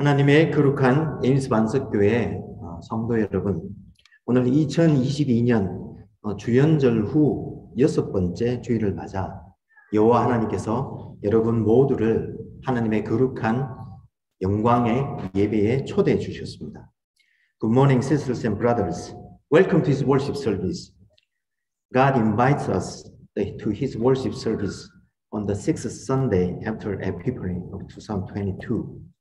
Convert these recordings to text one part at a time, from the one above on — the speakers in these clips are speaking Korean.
하나님의 거룩한 에임스 반석교회 성도 여러분, 오늘 2022년 주연절 후 6번째 주일을 맞아 여호와 하나님께서 여러분 모두를 하나님의 거룩한 영광의 예배에 초대해 주셨습니다. Good morning, sisters and brothers. Welcome to His worship service. God invites us to His worship service on the 6th Sunday after Epiphany of 2022.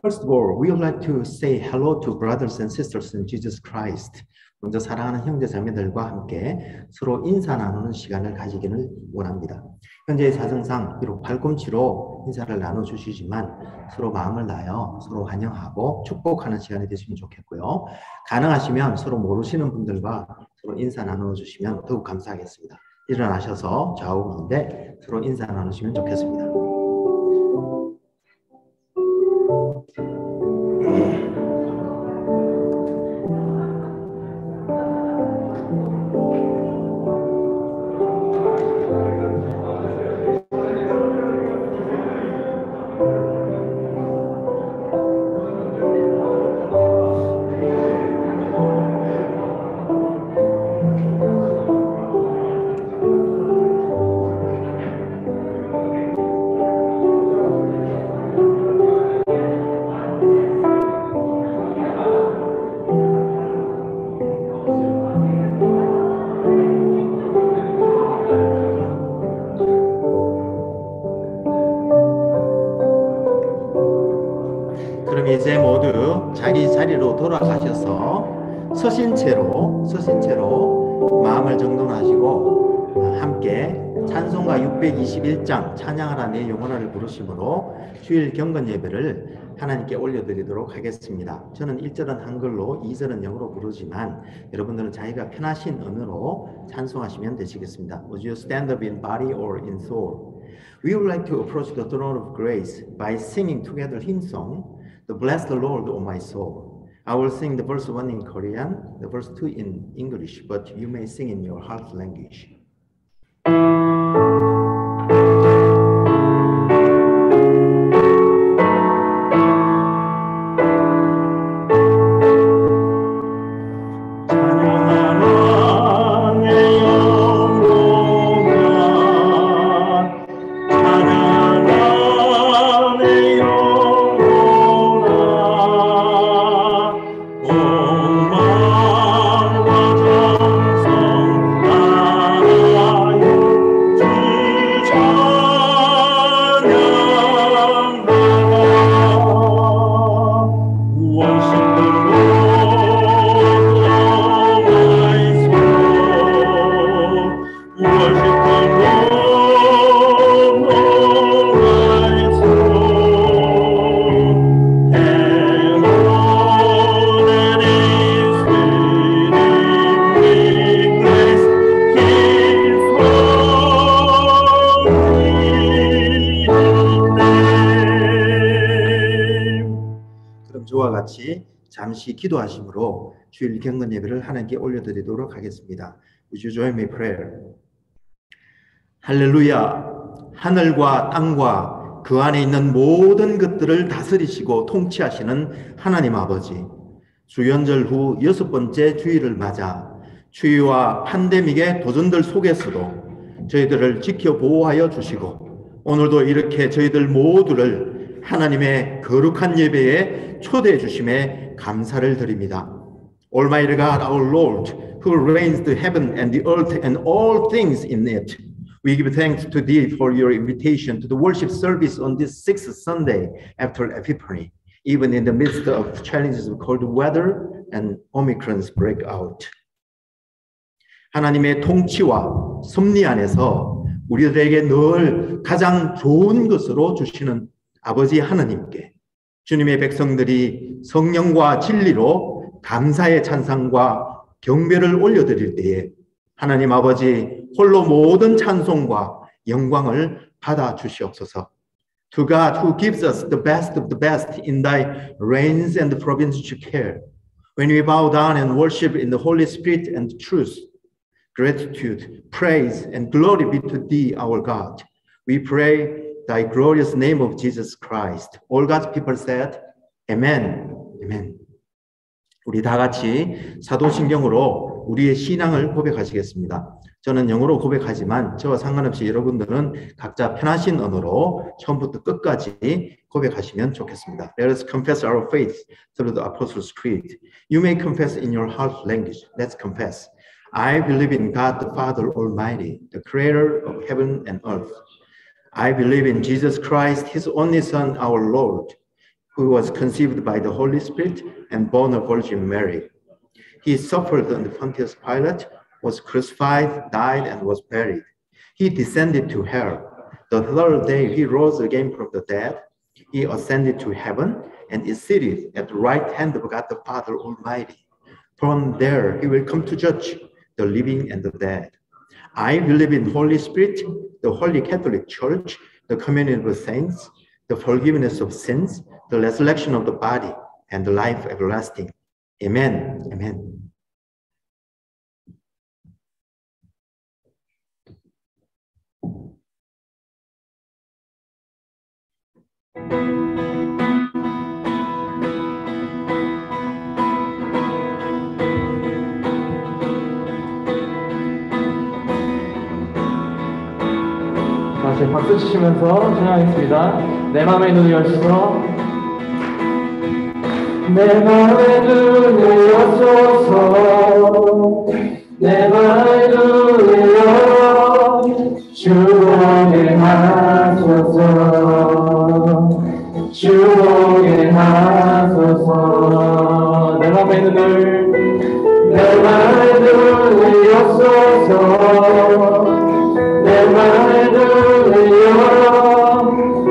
First of all, we would like to say hello to brothers and sisters in Jesus Christ. 먼저 사랑하는 형제 자매들과 함께 서로 인사 나누는 시간을 가지기를 원합니다. 현재의 사정상 비록 발꿈치로 인사를 나눠주시지만 서로 마음을 다하여 서로 환영하고 축복하는 시간이 되시면 좋겠고요. 가능하시면 서로 모르시는 분들과 서로 인사 나눠주시면 더욱 감사하겠습니다. 일어나셔서 좌우 가운데 서로 인사 나누시면 좋겠습니다. 이제 모두 자리로 돌아가셔서 서신 채로 마음을 정돈하시고 함께 찬송가 621장 찬양하라 내 영혼아를 부르심으로 주일 경건 예배를 하나님께 올려드리도록 하겠습니다. 저는 1절은 한글로 2절은 영어로 부르지만 여러분들은 자기가 편하신 언어로 찬송하시면 되시겠습니다. Would you stand up in body or in soul? We would like to approach the throne of grace by singing together hymn song Bless the Lord, O my soul. I will sing the verse 1 in Korean, the verse 2 in English, but you may sing in your heart language. 잠시 기도하심으로 주일 경건 예배를 하나님께 올려드리도록 하겠습니다. Would you join me in prayer? 할렐루야! 하늘과 땅과 그 안에 있는 모든 것들을 다스리시고 통치하시는 하나님 아버지, 주연절 후 6번째 주일을 맞아 추위와 팬데믹의 도전들 속에서도 저희들을 지켜 보호하여 주시고 오늘도 이렇게 저희들 모두를 하나님의 거룩한 예배에 초대해 주심에 감사를 드립니다. Almighty God, our Lord, who reigns the heaven and the earth and all things in it, we give thanks to Thee for your invitation to the worship service on this 6th Sunday after Epiphany, even in the midst of challenges of cold weather and Omicron's breakout. 하나님의 통치와 섭리 안에서 우리들에게 늘 가장 좋은 것으로 주시는 아버지 하나님께 주님의 백성들이 성령과 진리로 감사의 찬상과 경배를 올려드릴 때에 하나님 아버지 홀로 모든 찬송과 영광을 받아 주시옵소서. To God who gives us the best of the best in thy reigns and providential care. When we bow down and worship in the Holy Spirit and truth, gratitude, praise, and glory be to thee, our God. We pray thy glorious name of Jesus Christ. All God's people said, Amen. Amen. 우리 다 같이 사도신경으로 우리의 신앙을 고백하시겠습니다. 저는 영어로 고백하지만 저와 상관없이 여러분들은 각자 편하신 언어로 처음부터 끝까지 고백하시면 좋겠습니다. Let us confess our faith through the Apostles' Creed. You may confess in your heart language. Let's confess. I believe in God the Father Almighty, the creator of heaven and earth. I believe in Jesus Christ, his only Son, our Lord, who was conceived by the Holy Spirit and born of Virgin Mary. He suffered under Pontius Pilate, was crucified, died, and was buried. He descended to hell. The third day he rose again from the dead. He ascended to heaven and is seated at the right hand of God the Father Almighty. From there he will come to judge the living and the dead. I believe in Holy Spirit, the Holy Catholic Church, the communion of the saints, the forgiveness of sins, the resurrection of the body, and the life everlasting. Amen. Amen. 다시 박수 치시면서 찬양하겠습니다. 내 맘의 눈을 여시소. 내 맘의 눈을 여소서. 내 맘의 눈을 여 주오게 하소서. 주오게 하소서. 내 맘의 눈을 내 맘의 눈을 여소서. 내 맘의 눈을 열어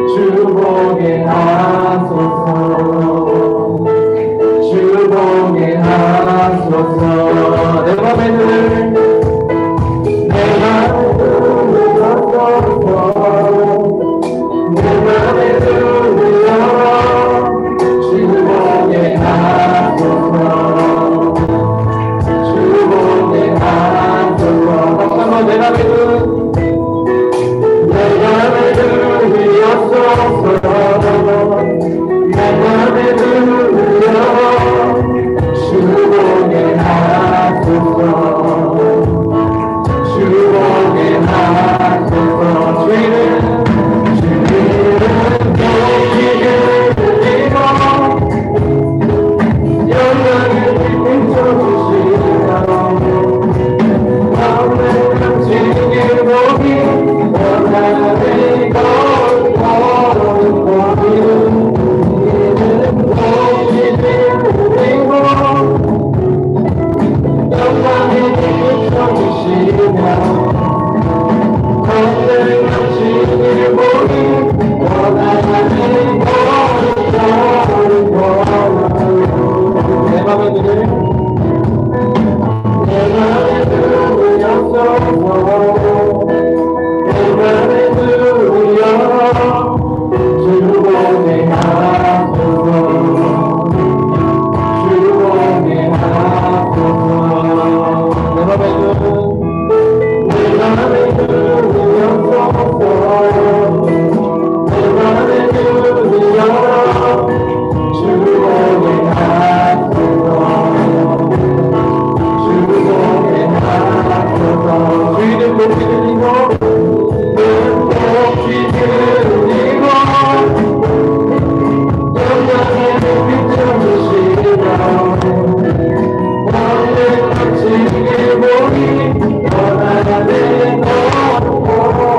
주보게 하소서. 주보게 하소서. 내 맘의 눈을 내 맘의 눈을 여소서. 내 맘의 눈을 열어 주보게 하소서. 주보게 하소서. 한번 내 맘의 눈 내 맘의 눈을 여소서. 내 맘의 눈을 열어 주보게 하소서. 주보게 하소서. 주의는 너희를 드리고 영광을 비춰주시며 마음의 감지게 보기 원하는 것 거룩거리는 이는 너희를 드리고 영광을 비춰주시며 마음의 감지게 보기 원하는 것 거룩거리는 내 맘의 눈을 내 맘의 눈을 여소서. 내 맘의 눈을 열어 주보게 하소서. 주보게 하소서. 내 맘의 눈 내 맘의 눈을 여소서. 내 맘의 눈을 열어 주보게 하소서. 주보게 하소서. 주의는 높이 들리고 높이 들리고 영광을 비춰주시며 마음의 감지게 보기 원하는 것 높이 들리고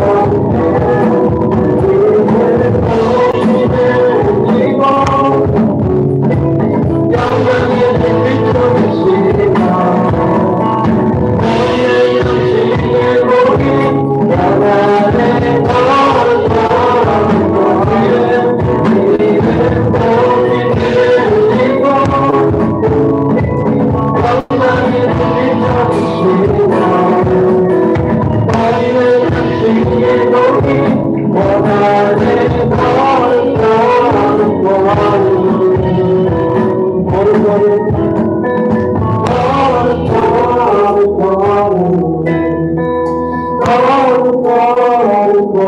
영광을 비춰주시며 마음의 감지게 보기 원하는 것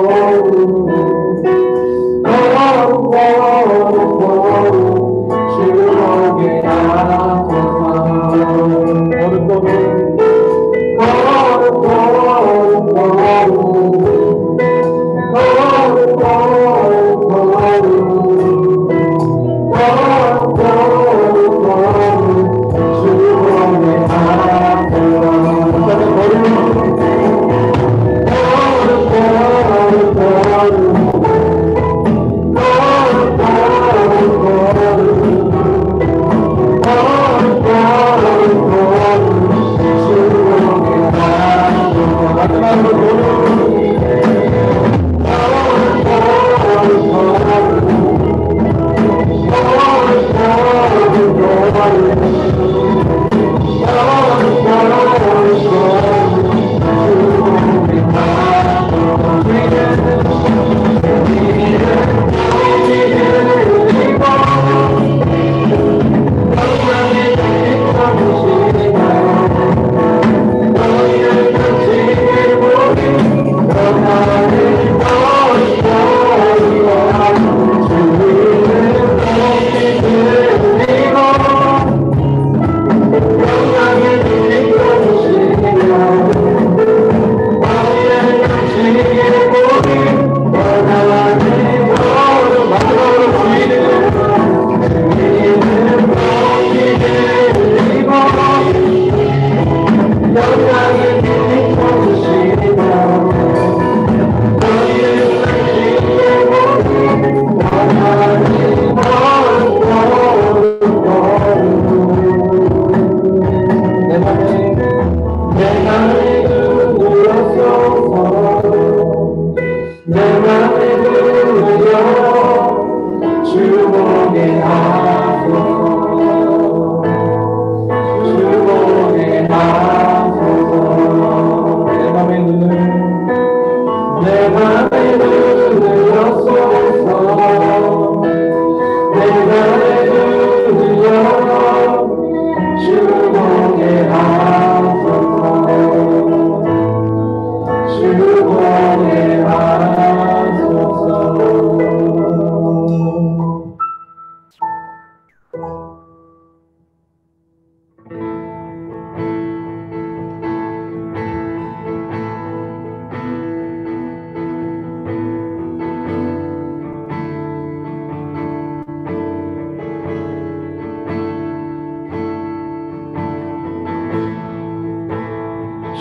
Oh,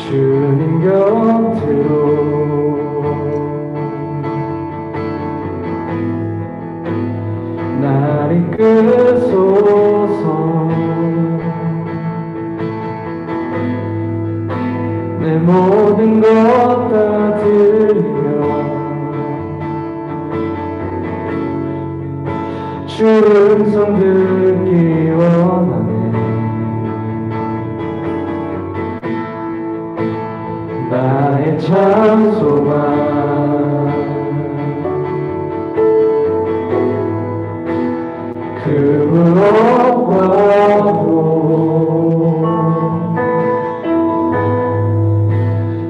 주님 곁으로 날 이끄소서. 내 모든 것 다 드리며 주 음성 듣기 원하네. 나의 참 소망 그 무엇과도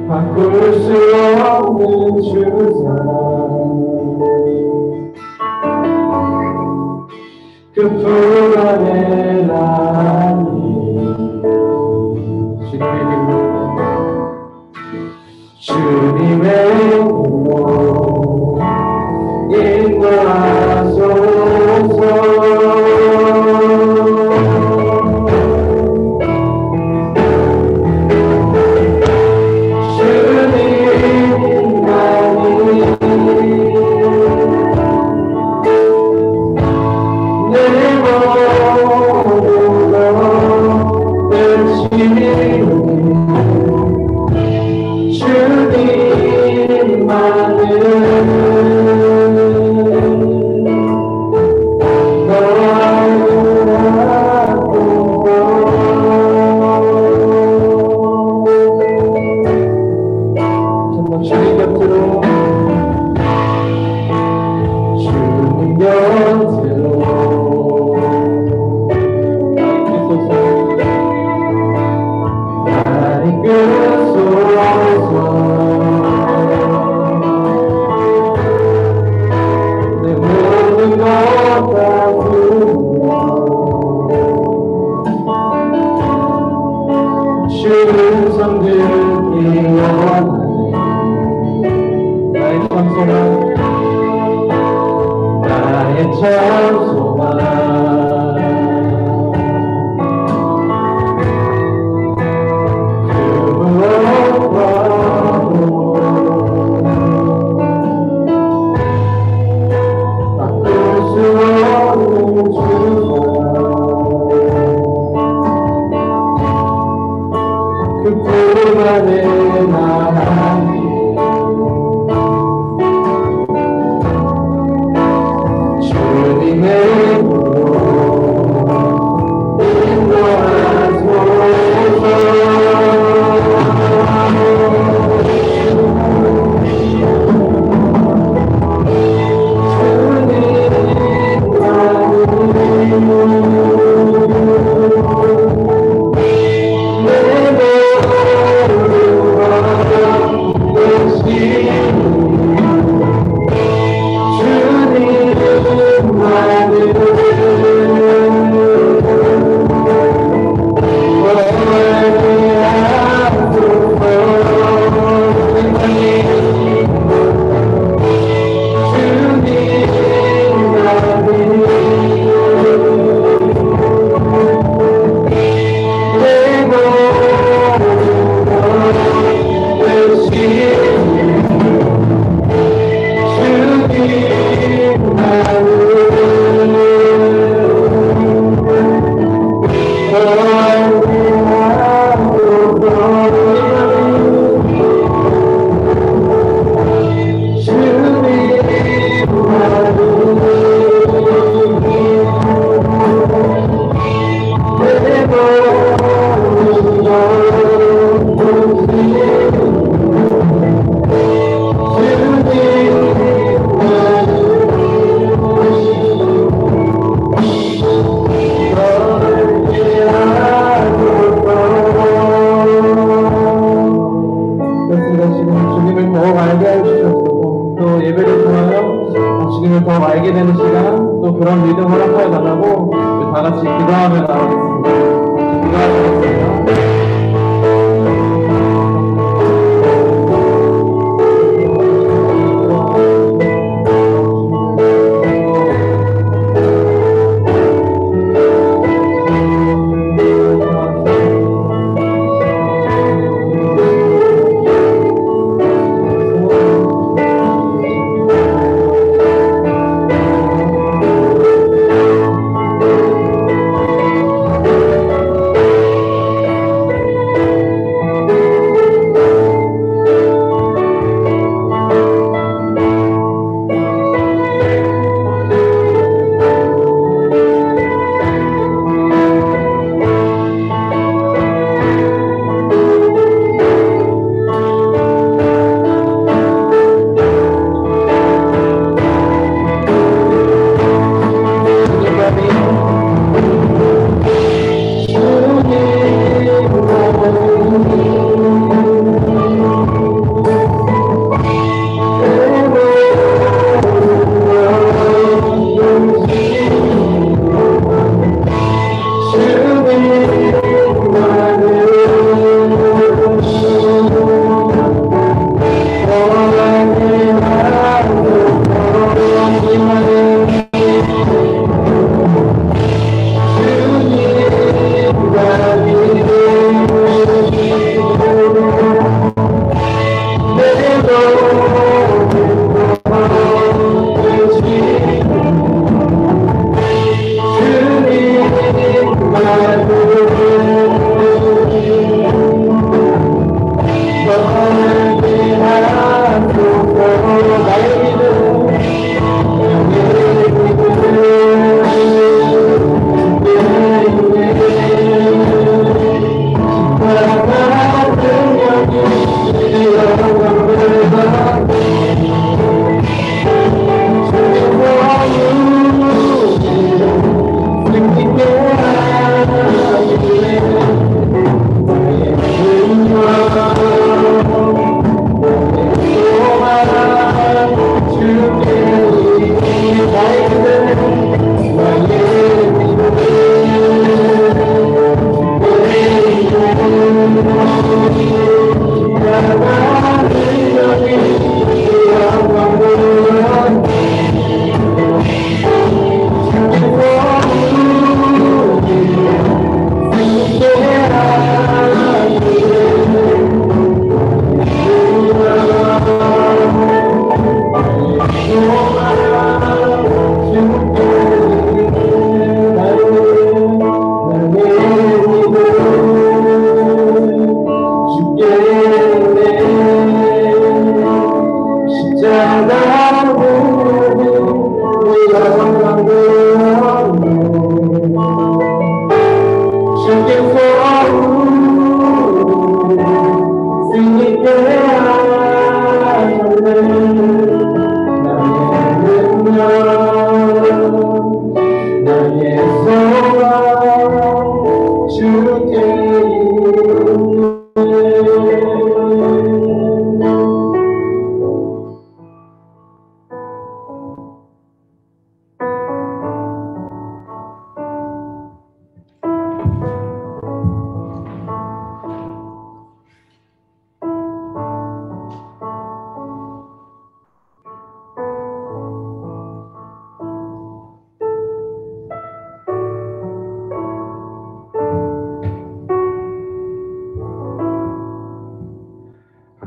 바꿀 수 없는 주사 그 불안의 나니 주님의 이름으로 인도하소서. 주님을 더욱 알게 해주셨고 또 예배를 통하여 주님을 더욱 알게 되는 시간 또 그런 믿음 허락하여 달라고 우리 다 같이 기도하며 나가겠습니다. 기도하겠습니다.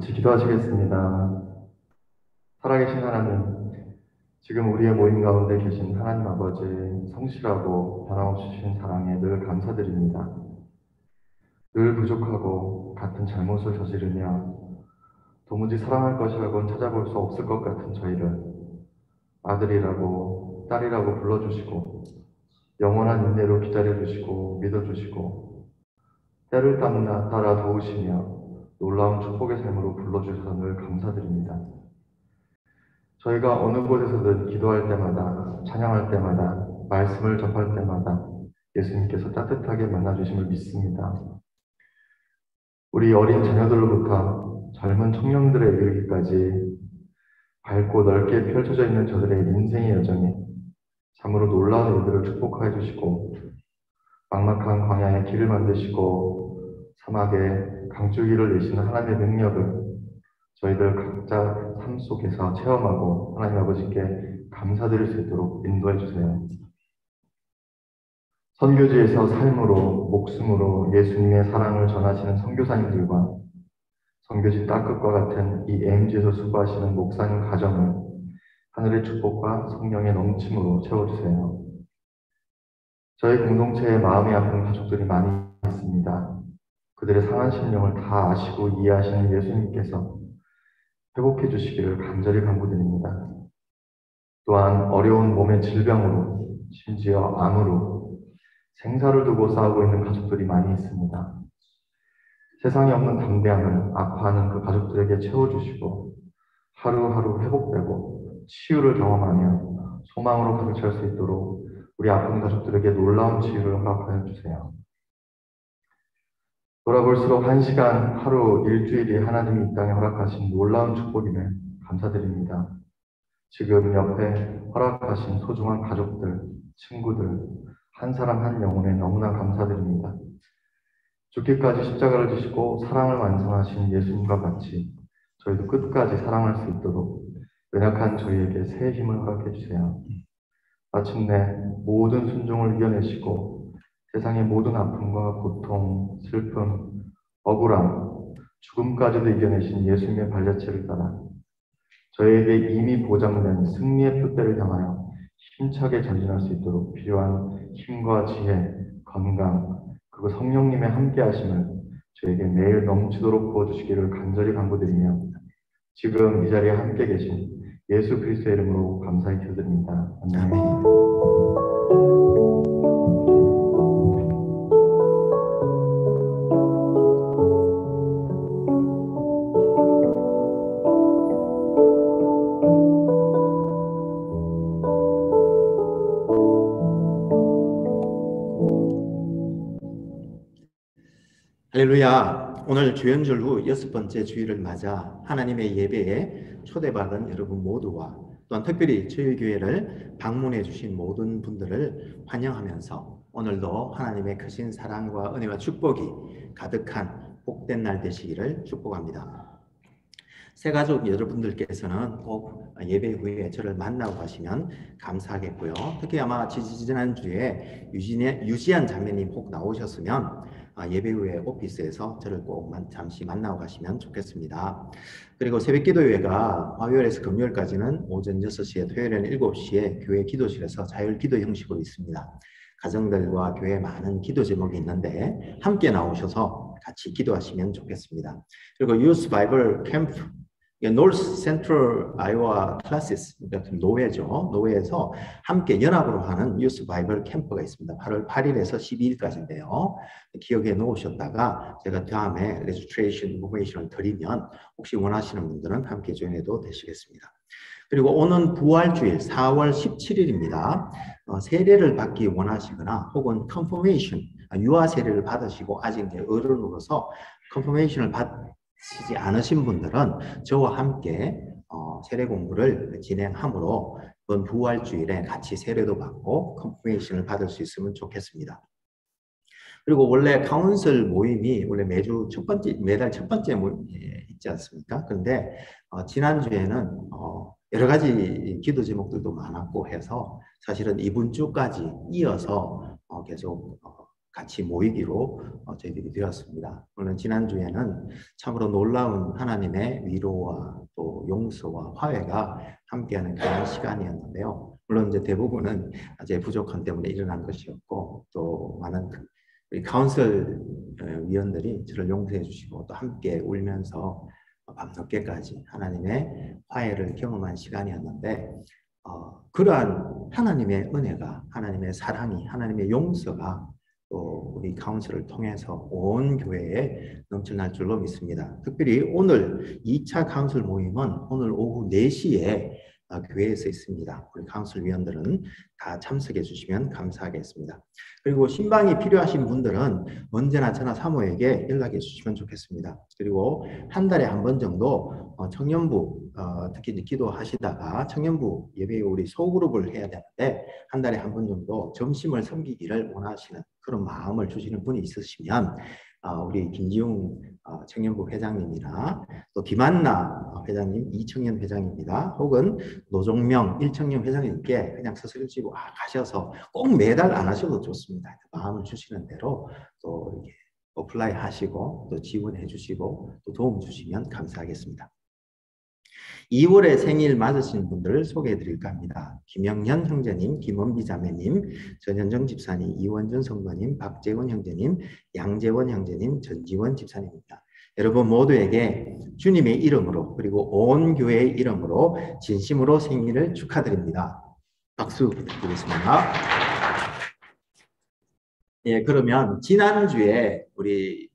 같이 기도하시겠습니다. 살아계신 하나님, 지금 우리의 모임 가운데 계신 하나님 아버지 성실하고 변함없이 주신 사랑에 늘 감사드립니다. 늘 부족하고 같은 잘못을 저지르며 도무지 사랑할 것이라고는 찾아볼 수 없을 것 같은 저희를 아들이라고 딸이라고 불러주시고 영원한 인내로 기다려주시고 믿어주시고 때를 따라 도우시며 놀라운 축복의 삶으로 불러주셔서 늘 감사드립니다. 저희가 어느 곳에서든 기도할 때마다, 찬양할 때마다, 말씀을 접할 때마다 예수님께서 따뜻하게 만나주심을 믿습니다. 우리 어린 자녀들로부터 젊은 청년들에 이르기까지 밝고 넓게 펼쳐져 있는 저들의 인생의 여정에 참으로 놀라운 일들을 축복하여 주시고 막막한 광야에 길을 만드시고 사막에 강줄기를 내시는 하나님의 능력을 저희들 각자 삶 속에서 체험하고 하나님 아버지께 감사드릴 수 있도록 인도해 주세요. 선교지에서 삶으로 목숨으로 예수님의 사랑을 전하시는 선교사님들과 선교지 땅끝과 같은 이 MG에서 수고하시는 목사님 가정을 하늘의 축복과 성령의 넘침으로 채워주세요. 저희 공동체에 마음이 아픈 가족들이 많이 있습니다. 그들의 상한 심령을 다 아시고 이해하시는 예수님께서 회복해 주시기를 간절히 간구드립니다. 또한 어려운 몸의 질병으로 심지어 암으로 생사를 두고 싸우고 있는 가족들이 많이 있습니다. 세상에 없는 담대함을 아파하는 그 가족들에게 채워주시고 하루하루 회복되고 치유를 경험하며 소망으로 가득 찰 수 있도록 우리 아픈 가족들에게 놀라운 치유를 허락하여 주세요. 돌아볼수록 1시간, 하루, 일주일이 하나님이 이 땅에 허락하신 놀라운 축복임을 감사드립니다. 지금 옆에 허락하신 소중한 가족들, 친구들, 한 사람 한 영혼에 너무나 감사드립니다. 죽기까지 십자가를 지시고 사랑을 완성하신 예수님과 같이 저희도 끝까지 사랑할 수 있도록 연약한 저희에게 새 힘을 허락해 주세요. 마침내 모든 순종을 이겨내시고 세상의 모든 아픔과 고통, 슬픔, 억울함, 죽음까지도 이겨내신 예수님의 발자취를 따라 저희에게 이미 보장된 승리의 표대를 향하여 힘차게 전진할 수 있도록 필요한 힘과 지혜, 건강, 그리고 성령님의 함께하심을 저에게 매일 넘치도록 부어주시기를 간절히 간구드리며 지금 이 자리에 함께 계신 예수 그리스도의 이름으로 감사히 기도드립니다. 아멘. 할렐루야. 오늘 주연절 후 6번째 주일을 맞아 하나님의 예배에 초대받은 여러분 모두와 또한 특별히 저희 교회를 방문해 주신 모든 분들을 환영하면서 오늘도 하나님의 크신 사랑과 은혜와 축복이 가득한 복된 날 되시기를 축복합니다. 새가족 여러분들께서는 꼭 예배 후에 저를 만나고 가시면 감사하겠고요. 특히 아마 지난주에 유지한 자매님 혹 나오셨으면 예배 후에 오피스에서 저를 꼭 잠시 만나고 가시면 좋겠습니다. 그리고 새벽기도회가 화요일에서 금요일까지는 오전 6시에 토요일에는 7시에 교회 기도실에서 자율기도 형식으로 있습니다. 가정들과 교회에 많은 기도 제목이 있는데 함께 나오셔서 같이 기도하시면 좋겠습니다. 그리고 유스 바이블 캠프 노스 센트럴 아이오와 클래시스 같은 노회죠. 노회에서 함께 연합으로 하는 유스 바이블 캠프가 있습니다. 8월 8일에서 12일까지인데요. 기억해 놓으셨다가 제가 다음에 레지스트레이션 인포메이션을 드리면 혹시 원하시는 분들은 함께 조인해도 되시겠습니다. 그리고 오는 부활주일 4월 17일입니다. 세례를 받기 원하시거나 혹은 컨퍼메이션, 유아 세례를 받으시고 아직 어른으로서 컨퍼메이션을 받으시지 않으신 분들은 저와 함께 세례 공부를 진행함으로 이번 부활주일에 같이 세례도 받고 컨퍼메이션을 받을 수 있으면 좋겠습니다. 그리고 원래 카운슬 모임이 원래 매달 첫 번째 모임이 있지 않습니까? 그런데 지난주에는 여러 가지 기도 제목들도 많았고 해서 사실은 이번 주까지 이어서 계속 같이 모이기로 저희들이 되었습니다. 물론 지난주에는 참으로 놀라운 하나님의 위로와 또 용서와 화해가 함께하는 그런 시간이었는데요. 물론 이제 대부분은 제 부족함 때문에 일어난 것이었고 또 많은 우리 카운슬 위원들이 저를 용서해 주시고 또 함께 울면서 밤늦게까지 하나님의 화해를 경험한 시간이었는데 그러한 하나님의 은혜가, 하나님의 사랑이, 하나님의 용서가 또 우리 카운슬을 통해서 온 교회에 넘쳐날 줄로 믿습니다. 특별히 오늘 2차 카운슬 모임은 오늘 오후 4시에 교회에서 있습니다. 우리 카운슬 위원들은 다 참석해 주시면 감사하겠습니다. 그리고 신방이 필요하신 분들은 언제나 저나 사모에게 연락해 주시면 좋겠습니다. 그리고 한 달에 한 번 정도 청년부 특히 기도하시다가 청년부 예배 우리 소그룹을 해야 되는데 한 달에 한 번 정도 점심을 섬기기를 원하시는 그런 마음을 주시는 분이 있으시면 우리 김지웅 청년부 회장님이나 또 김한나 회장님, 이청년 회장입니다. 혹은 노종명 1청년 회장님께 그냥 서슬지고 가셔서 꼭 매달 안 하셔도 좋습니다. 마음을 주시는 대로 또 이렇게 어플라이 하시고 또 지원해 주시고 또 도움 주시면 감사하겠습니다. 2월에 생일 맞으신 분들을 소개해 드릴까 합니다. 김영현 형제님, 김원비 자매님, 전현정 집사님, 이원준 성도님, 박재원 형제님, 양재원 형제님, 전지원 집사님입니다. 여러분 모두에게 주님의 이름으로 그리고 온 교회의 이름으로 진심으로 생일을 축하드립니다. 박수 부탁드리겠습니다. 예, 그러면 지난주에 우리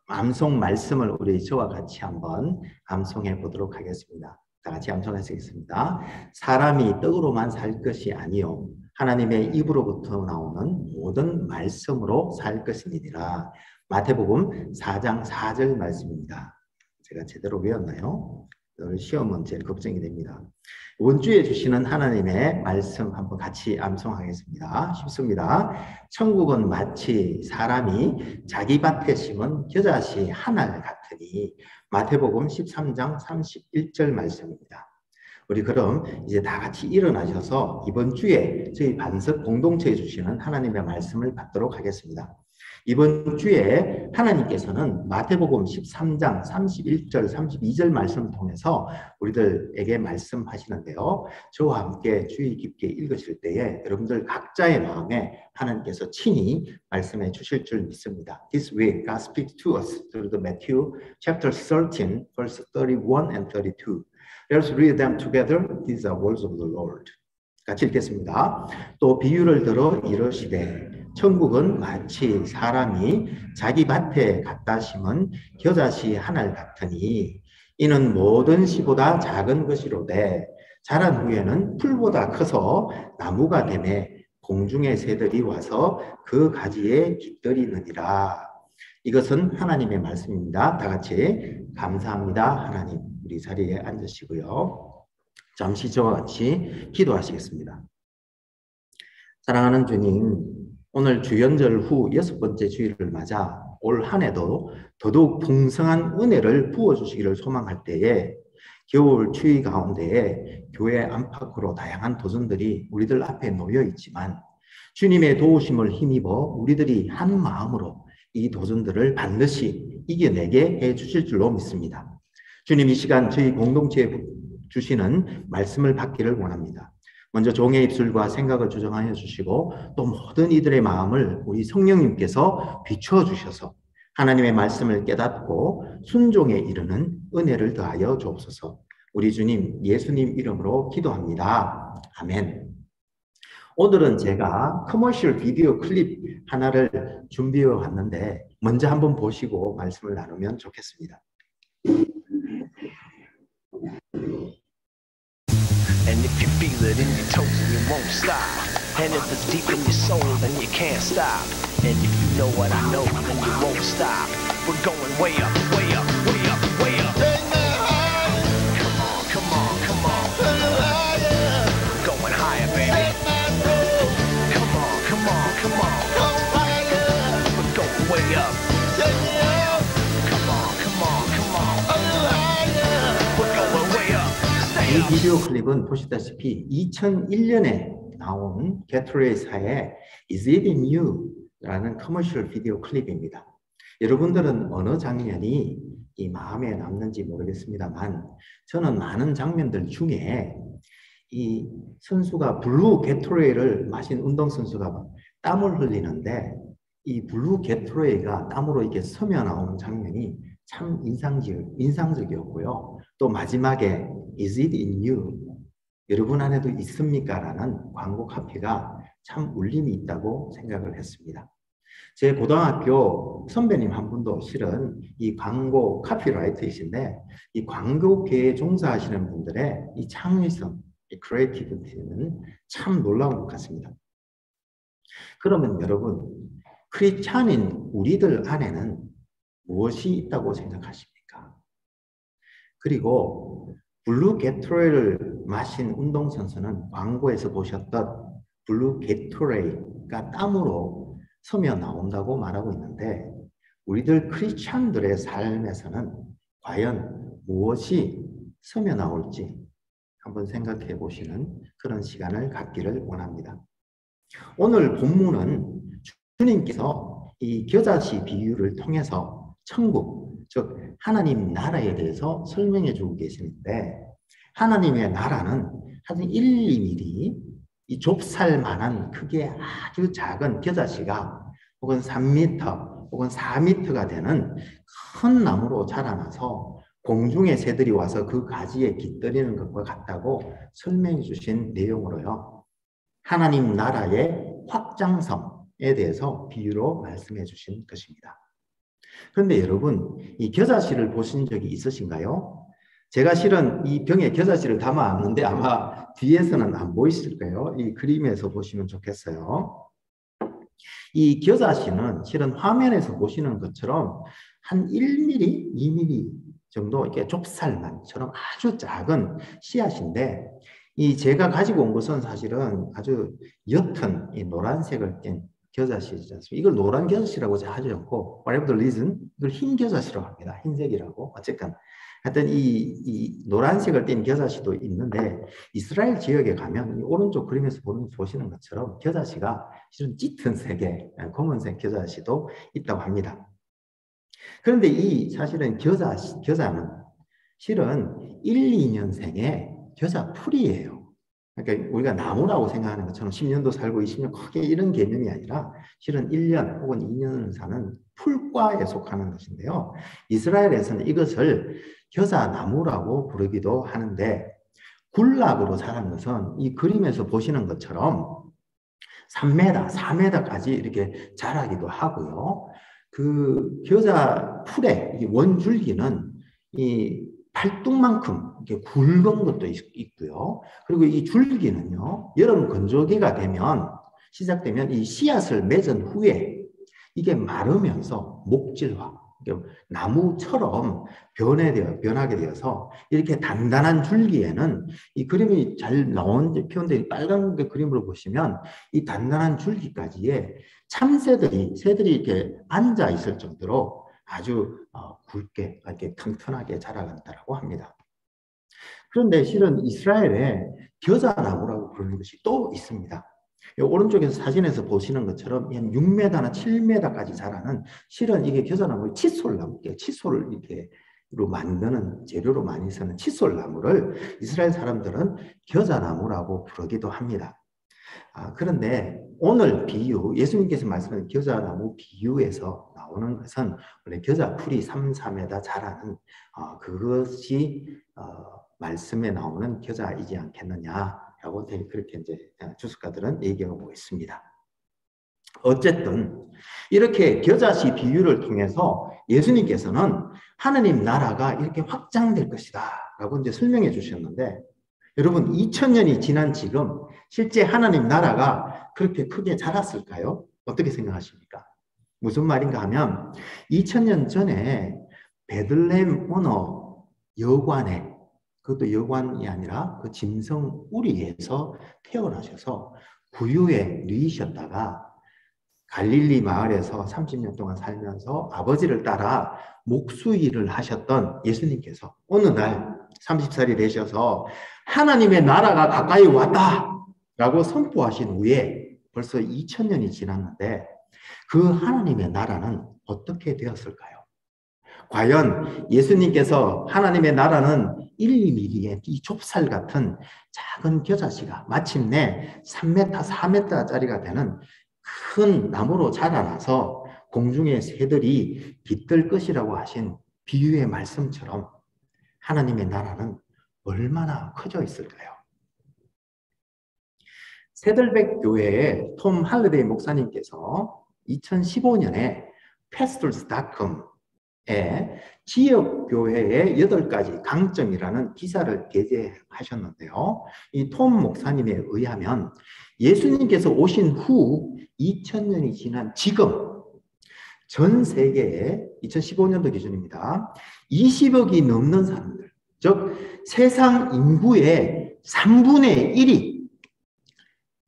암송 말씀을 우리 저와 같이 한번 암송해 보도록 하겠습니다. 다 같이 암송하시겠습니다. 사람이 떡으로만 살 것이 아니요 하나님의 입으로부터 나오는 모든 말씀으로 살 것이니라. 마태복음 4장 4절 말씀입니다. 제가 제대로 외웠나요? 시험은 제일 걱정이 됩니다. 이번 주에 주시는 하나님의 말씀 한번 같이 암송하겠습니다. 쉽습니다. 천국은 마치 사람이 자기 밭에 심은 겨자씨 한 알 같으니. 마태복음 13장 31절 말씀입니다. 우리 그럼 이제 다 같이 일어나셔서 이번 주에 저희 반석 공동체에 주시는 하나님의 말씀을 받도록 하겠습니다. 이번 주에 하나님께서는 마태복음 13장 31절 32절 말씀을 통해서 우리들에게 말씀하시는데요. 저와 함께 주의 깊게 읽으실 때에 여러분들 각자의 마음에 하나님께서 친히 말씀해 주실 줄 믿습니다. This week God speaks to us through the Matthew chapter 13 verse 31 and 32. Let us read them together. These are words of the Lord. 같이 읽겠습니다. 또 비유를 들어 이르시되 천국은 마치 사람이 자기 밭에 갖다 심은 겨자씨 한 알 같으니 이는 모든 씨보다 작은 것이로되 자란 후에는 풀보다 커서 나무가 되매 공중의 새들이 와서 그 가지에 깃들이느니라. 이것은 하나님의 말씀입니다. 다 같이 감사합니다. 하나님, 우리 자리에 앉으시고요. 잠시 저와 같이 기도하시겠습니다. 사랑하는 주님, 오늘 주연절 후 6번째 주일을 맞아 올 한 해도 더더욱 풍성한 은혜를 부어주시기를 소망할 때에 겨울 추위 가운데에 교회 안팎으로 다양한 도전들이 우리들 앞에 놓여 있지만 주님의 도우심을 힘입어 우리들이 한 마음으로 이 도전들을 반드시 이겨내게 해주실 줄로 믿습니다. 주님, 이 시간 저희 공동체에 주시는 말씀을 받기를 원합니다. 먼저 종의 입술과 생각을 조정하여 주시고 또 모든 이들의 마음을 우리 성령님께서 비추어 주셔서 하나님의 말씀을 깨닫고 순종에 이르는 은혜를 더하여 주옵소서. 우리 주님 예수님 이름으로 기도합니다. 아멘. 오늘은 제가 커머셜 비디오 클립 하나를 준비해 왔는데 먼저 한번 보시고 말씀을 나누면 좋겠습니다. And if you feel it in your toes, you won't stop. And if it's deep in your soul, then you can't stop. And if you know what I know, then you won't stop. We're going way up, way up, way up, way up. Come on, come on, come on. Going higher, baby. Come on, come on, come on. We're going way up. Come on, come on, come on. We're going way up. 이 비디오 클립은 보시다시피 2001년에 나온 게토레이사의 Is It In You? 라는 커머셜 비디오 클립입니다. 여러분들은 어느 장면이 이 마음에 남는지 모르겠습니다만 저는 많은 장면들 중에 이 선수가 블루 게토레이를 마신 운동선수가 땀을 흘리는데 이 블루 게토레이가 땀으로 이렇게 스며 나오는 장면이 참 인상적이었고요. 또 마지막에 Is it in you? 여러분 안에도 있습니까? 라는 광고 카피가 참 울림이 있다고 생각을 했습니다. 제 고등학교 선배님 한 분도 실은 이 광고 카피라이터이신데 이 광고계에 종사하시는 분들의 이 창의성, 이 크리에이티비티는 참 놀라운 것 같습니다. 그러면 여러분, 크리스찬인 우리들 안에는 무엇이 있다고 생각하십니까? 그리고 블루 게토레이를 마신 운동선수는 광고에서 보셨던 블루 게토레이가 땀으로 서며 나온다고 말하고 있는데, 우리들 크리스찬들의 삶에서는 과연 무엇이 서며 나올지 한번 생각해 보시는 그런 시간을 갖기를 원합니다. 오늘 본문은 주님께서 이 겨자씨 비유를 통해서 천국, 즉 하나님 나라에 대해서 설명해 주고 계시는데, 하나님의 나라는 한 1, 2mm 이 좁쌀만한 크기의 아주 작은 겨자씨가 혹은 3m 혹은 4m가 되는 큰 나무로 자라나서 공중의 새들이 와서 그 가지에 깃들이는 것과 같다고 설명해 주신 내용으로요, 하나님 나라의 확장성에 대해서 비유로 말씀해 주신 것입니다. 그런데 여러분, 이 겨자씨를 보신 적이 있으신가요? 제가 실은 이 병에 겨자씨를 담아왔는데 아마 뒤에서는 안 보이실 거예요. 이 그림에서 보시면 좋겠어요. 이 겨자씨는 실은 화면에서 보시는 것처럼 한 1mm, 2mm 정도 이렇게 좁쌀만처럼 아주 작은 씨앗인데, 이 제가 가지고 온 것은 사실은 아주 옅은 이 노란색을 띤 겨자씨이지 않습니까? 이걸 노란 겨자씨라고 하지 않고, whatever the reason, 이걸 흰 겨자씨라고 합니다. 흰색이라고. 어쨌든 하여튼 이 노란색을 띤 겨자씨도 있는데, 이스라엘 지역에 가면 이 오른쪽 그림에서 보시는 것처럼 겨자씨가 실은 짙은 색의 검은색 겨자씨도 있다고 합니다. 그런데 이 사실은 겨자는 실은 1, 2년생의 겨자 풀이에요. 그러니까 우리가 나무라고 생각하는 것처럼 10년도 살고 20년 크게 이런 개념이 아니라 실은 1년 혹은 2년을 사는 풀과에 속하는 것인데요. 이스라엘에서는 이것을 겨자나무라고 부르기도 하는데, 굴락으로 자란 것은 이 그림에서 보시는 것처럼 3m, 4m까지 이렇게 자라기도 하고요. 그 겨자 풀의 원줄기는 이 팔뚝만큼 이렇게 굵은 것도 있고요. 그리고 이 줄기는요, 여름 건조기가 되면 시작되면 이 씨앗을 맺은 후에 이게 마르면서 목질화, 나무처럼 변하게 되어서 이렇게 단단한 줄기에는, 이 그림이 잘 나온 표현된 빨간 그림으로 보시면 이 단단한 줄기까지에 새들이 이렇게 앉아 있을 정도로 아주 굵게 이렇게 튼튼하게 자라간다고 합니다. 그런데 실은 이스라엘에 겨자나무라고 부르는 것이 또 있습니다. 오른쪽에서 사진에서 보시는 것처럼 한 6m나 7m까지 자라는, 실은 이게 겨자나무 칫솔나무, 칫솔을 이렇게 만드는 재료로 많이 쓰는 칫솔나무를 이스라엘 사람들은 겨자나무라고 부르기도 합니다. 그런데 오늘 비유, 예수님께서 말씀하신 겨자나무 비유에서 나오는 것은 원래 겨자 풀이 3, 4m 자라는 그것이 말씀에 나오는 겨자이지 않겠느냐라고 그렇게 이제 주석가들은 얘기하고 있습니다. 어쨌든 이렇게 겨자씨 비유를 통해서 예수님께서는 하나님 나라가 이렇게 확장될 것이다 라고 이제 설명해 주셨는데, 여러분 2000년이 지난 지금 실제 하나님 나라가 그렇게 크게 자랐을까요? 어떻게 생각하십니까? 무슨 말인가 하면 2000년 전에 베들레헴 어느 여관에, 그것도 여관이 아니라 그 짐승 우리에서 태어나셔서 구유에 누이셨다가 갈릴리 마을에서 30년 동안 살면서 아버지를 따라 목수 일을 하셨던 예수님께서 어느 날 30살이 되셔서 하나님의 나라가 가까이 왔다 라고 선포하신 후에 벌써 2000년이 지났는데, 그 하나님의 나라는 어떻게 되었을까요? 과연 예수님께서 하나님의 나라는 1, 2mm의 이 좁쌀 같은 작은 겨자씨가 마침내 3m, 4m짜리가 되는 큰 나무로 자라나서 공중의 새들이 깃들 것이라고 하신 비유의 말씀처럼 하나님의 나라는 얼마나 커져 있을까요? 세들백 교회의 톰 할리데이 목사님께서 2015년에 패스토스닷컴 지역교회의 8가지 강점이라는 기사를 게재하셨는데요. 이 톰 목사님에 의하면 예수님께서 오신 후 2000년이 지난 지금 전 세계에 2015년도 기준입니다. 20억이 넘는 사람들, 즉 세상 인구의 3분의 1이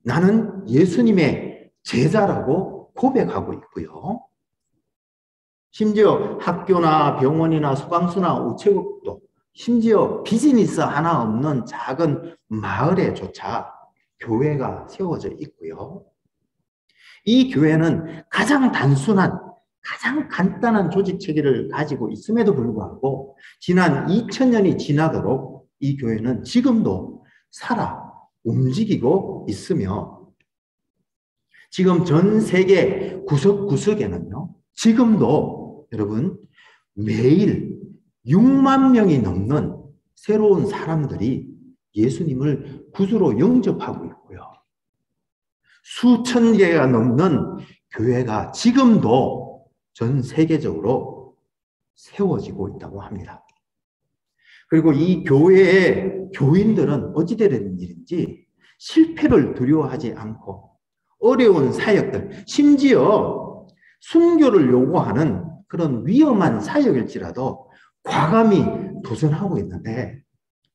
나는 예수님의 제자라고 고백하고 있고요. 심지어 학교나 병원이나 소방서나 우체국도, 심지어 비즈니스 하나 없는 작은 마을에조차 교회가 세워져 있고요. 이 교회는 가장 단순한, 가장 간단한 조직 체계를 가지고 있음에도 불구하고 지난 2000년이 지나도록 이 교회는 지금도 살아 움직이고 있으며, 지금 전 세계 구석구석에는요, 지금도 여러분 매일 6만 명이 넘는 새로운 사람들이 예수님을 구주로 영접하고 있고요. 수천 개가 넘는 교회가 지금도 전 세계적으로 세워지고 있다고 합니다. 그리고 이 교회의 교인들은 어찌되는 일인지 실패를 두려워하지 않고 어려운 사역들, 심지어 순교를 요구하는 그런 위험한 사역일지라도 과감히 도전하고 있는데,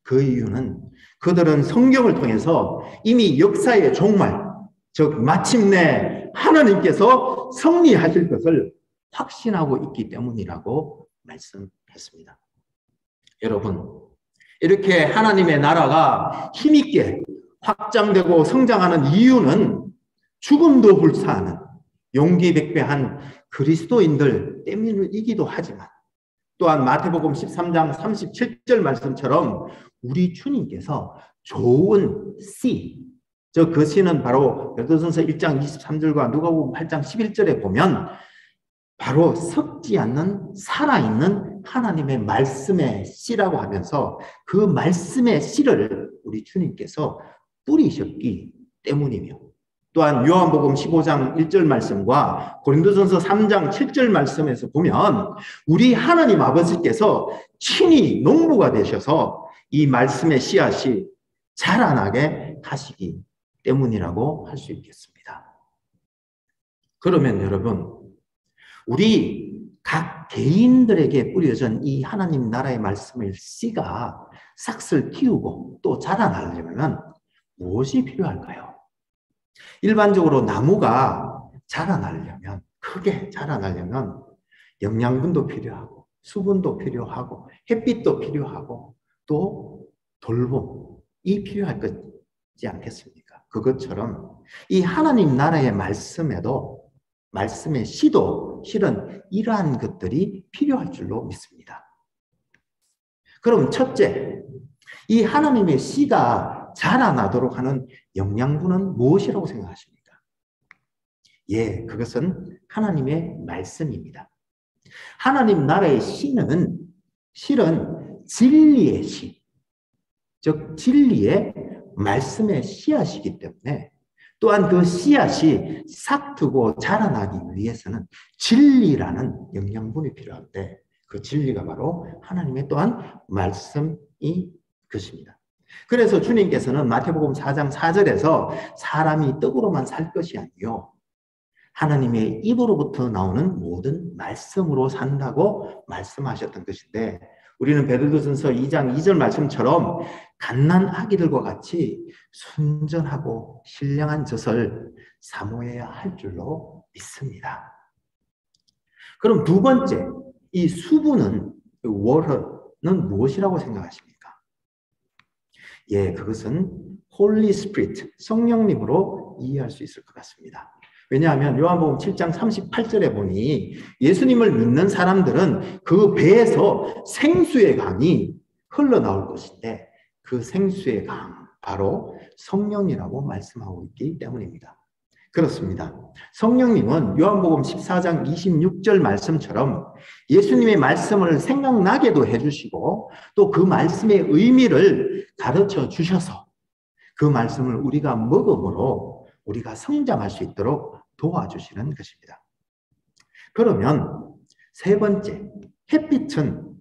그 이유는 그들은 성경을 통해서 이미 역사의 종말, 즉 마침내 하나님께서 승리하실 것을 확신하고 있기 때문이라고 말씀했습니다. 여러분, 이렇게 하나님의 나라가 힘있게 확장되고 성장하는 이유는 죽음도 불사하는 용기백배한 그리스도인들 때문이기도 하지만, 또한 마태복음 13장 37절 말씀처럼 우리 주님께서 좋은 씨, 그 씨는 바로 베드로전서 1장 23절과 누가복음 8장 11절에 보면 바로 썩지 않는 살아있는 하나님의 말씀의 씨라고 하면서 그 말씀의 씨를 우리 주님께서 뿌리셨기 때문이며, 또한 요한복음 15장 1절 말씀과 고린도전서 3장 7절 말씀에서 보면 우리 하나님 아버지께서 친히 농부가 되셔서 이 말씀의 씨앗이 자라나게 하시기 때문이라고 할 수 있겠습니다. 그러면 여러분, 우리 각 개인들에게 뿌려진 이 하나님 나라의 말씀의 씨가 싹을 틔우고 또 자라나려면 무엇이 필요할까요? 일반적으로 나무가 자라나려면, 크게 자라나려면 영양분도 필요하고 수분도 필요하고 햇빛도 필요하고 또 돌봄이 필요할 거지 않겠습니까? 그것처럼 이 하나님 나라의 말씀에도, 말씀의 씨도 실은 이러한 것들이 필요할 줄로 믿습니다. 그럼 첫째, 이 하나님의 씨가 자라나도록 하는 영양분은 무엇이라고 생각하십니까? 예, 그것은 하나님의 말씀입니다. 하나님 나라의 씨는 실은 진리의 씨, 즉 진리의 말씀의 씨앗이기 때문에, 또한 그 씨앗이 싹트고 자라나기 위해서는 진리라는 영양분이 필요한데, 그 진리가 바로 하나님의 또한 말씀이 것입니다. 그래서 주님께서는 마태복음 4장 4절에서 사람이 떡으로만 살 것이 아니요 하나님의 입으로부터 나오는 모든 말씀으로 산다고 말씀하셨던 것인데, 우리는 베드로전서 2장 2절 말씀처럼 갓난 아기들과 같이 순전하고 신령한 젖을 사모해야 할 줄로 믿습니다. 그럼 두 번째, 이 수분은, water는 무엇이라고 생각하십니까? 예, 그것은 Holy Spirit, 성령님으로 이해할 수 있을 것 같습니다. 왜냐하면 요한복음 7장 38절에 보니 예수님을 믿는 사람들은 그 배에서 생수의 강이 흘러나올 것인데, 그 생수의 강, 바로 성령이라고 말씀하고 있기 때문입니다. 그렇습니다. 성령님은 요한복음 14장 26절 말씀처럼 예수님의 말씀을 생각나게도 해주시고, 또 그 말씀의 의미를 가르쳐 주셔서 그 말씀을 우리가 먹음으로 우리가 성장할 수 있도록 도와주시는 것입니다. 그러면 세 번째, 햇빛은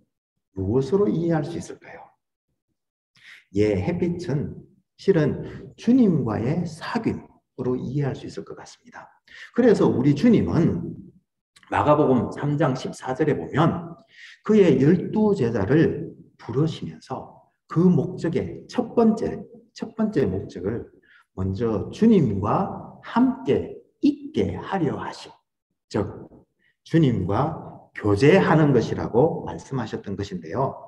무엇으로 이해할 수 있을까요? 예, 햇빛은 실은 주님과의 사귐으로 이해할 수 있을 것 같습니다. 그래서 우리 주님은 마가복음 3장 14절에 보면 그의 12제자를 부르시면서 그 목적의 첫 번째 목적을 먼저 주님과 함께 있게 하려 하심, 즉 주님과 교제하는 것이라고 말씀하셨던 것인데요.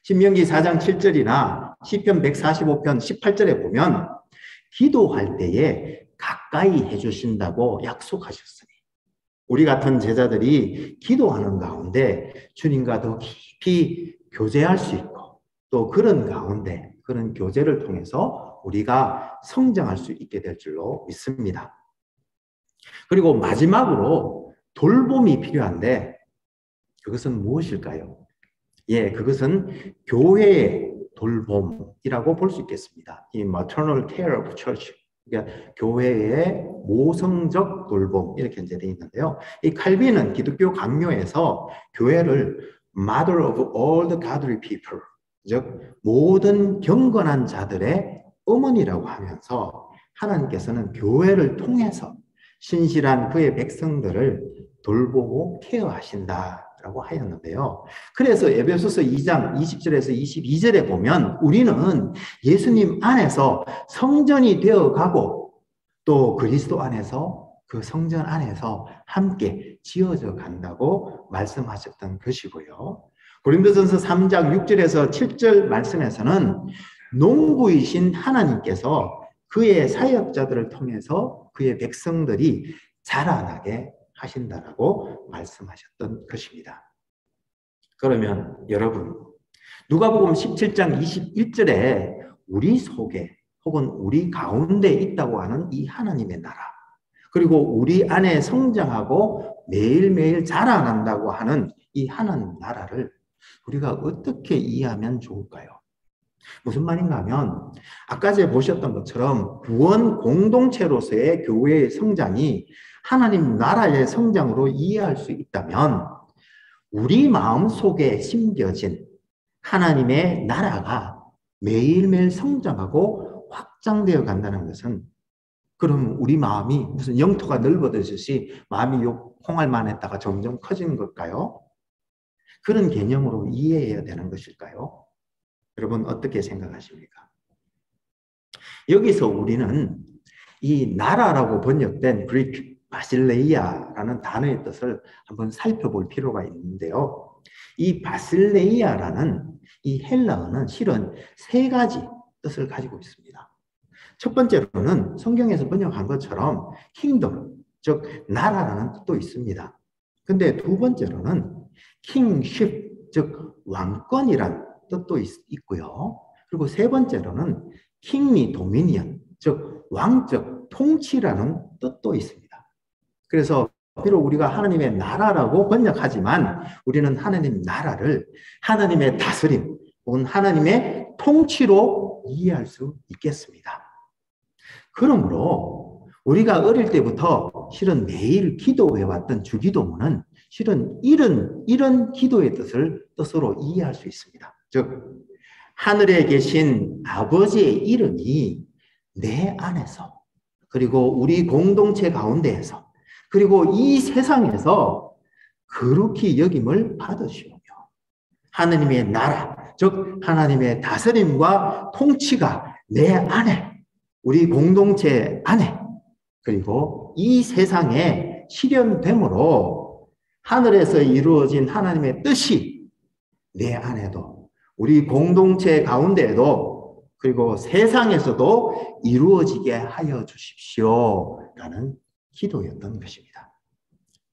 신명기 4장 7절이나 시편 145편 18절에 보면 기도할 때에 가까이 해주신다고 약속하셨으니 우리 같은 제자들이 기도하는 가운데 주님과 더 깊이 교제할 수 있고 또 그런 가운데 그런 교제를 통해서 우리가 성장할 수 있게 될 줄로 믿습니다. 그리고 마지막으로 돌봄이 필요한데 그것은 무엇일까요? 예, 그것은 교회의 돌봄이라고 볼 수 있겠습니다. 이 maternal care of church, 그러니까 교회의 모성적 돌봄 이렇게 이제 되어 있는데요. 이 칼빈은 기독교 강요에서 교회를 mother of all the godly people, 즉 모든 경건한 자들의 어머니라고 하면서 하나님께서는 교회를 통해서 신실한 그의 백성들을 돌보고 케어하신다라고 하였는데요. 그래서 에베소서 2장 20절에서 22절에 보면 우리는 예수님 안에서 성전이 되어가고 또 그리스도 안에서 그 성전 안에서 함께 지어져 간다고 말씀하셨던 것이고요. 고린도전서 3장 6절에서 7절 말씀에서는 농부이신 하나님께서 그의 사역자들을 통해서 그의 백성들이 자라나게 하신다라고 말씀하셨던 것입니다. 그러면 여러분, 누가복음 17장 21절에 우리 속에 혹은 우리 가운데 있다고 하는 이 하나님의 나라, 그리고 우리 안에 성장하고 매일매일 자라난다고 하는 이 하나님 나라를 우리가 어떻게 이해하면 좋을까요? 무슨 말인가 하면 아까 제가 보셨던 것처럼 구원 공동체로서의 교회의 성장이 하나님 나라의 성장으로 이해할 수 있다면 우리 마음속에 심겨진 하나님의 나라가 매일매일 성장하고 확장되어 간다는 것은 그럼 우리 마음이 무슨 영토가 넓어지듯이 마음이 요 콩알만 했다가 점점 커지는 걸까요? 그런 개념으로 이해해야 되는 것일까요? 여러분 어떻게 생각하십니까? 여기서 우리는 이 나라라고 번역된 그리크 바실레이아라는 단어의 뜻을 한번 살펴볼 필요가 있는데요. 이 바실레이아라는 이 헬라어는 실은 세 가지 뜻을 가지고 있습니다. 첫 번째로는 성경에서 번역한 것처럼 킹덤, 즉 나라라는 뜻도 있습니다. 근데 두 번째로는 킹십, 즉 왕권이란 뜻도 있고요. 그리고 세 번째로는 킹리 도미니언, 즉 왕적 통치라는 뜻도 있습니다. 그래서 비록 우리가 하나님의 나라라고 번역하지만 우리는 하나님 나라를 하나님의 다스림 혹은 하나님의 통치로 이해할 수 있겠습니다. 그러므로 우리가 어릴 때부터 실은 매일 기도해왔던 주기도문은 실은 이런 기도의 뜻으로 이해할 수 있습니다. 즉 하늘에 계신 아버지의 이름이 내 안에서 그리고 우리 공동체 가운데에서 그리고 이 세상에서 거룩히 여김을 받으시오며 하느님의 나라, 즉 하나님의 다스림과 통치가 내 안에 우리 공동체 안에 그리고 이 세상에 실현됨으로 하늘에서 이루어진 하나님의 뜻이 내 안에도 우리 공동체 가운데에도 그리고 세상에서도 이루어지게 하여 주십시오라는 기도였던 것입니다.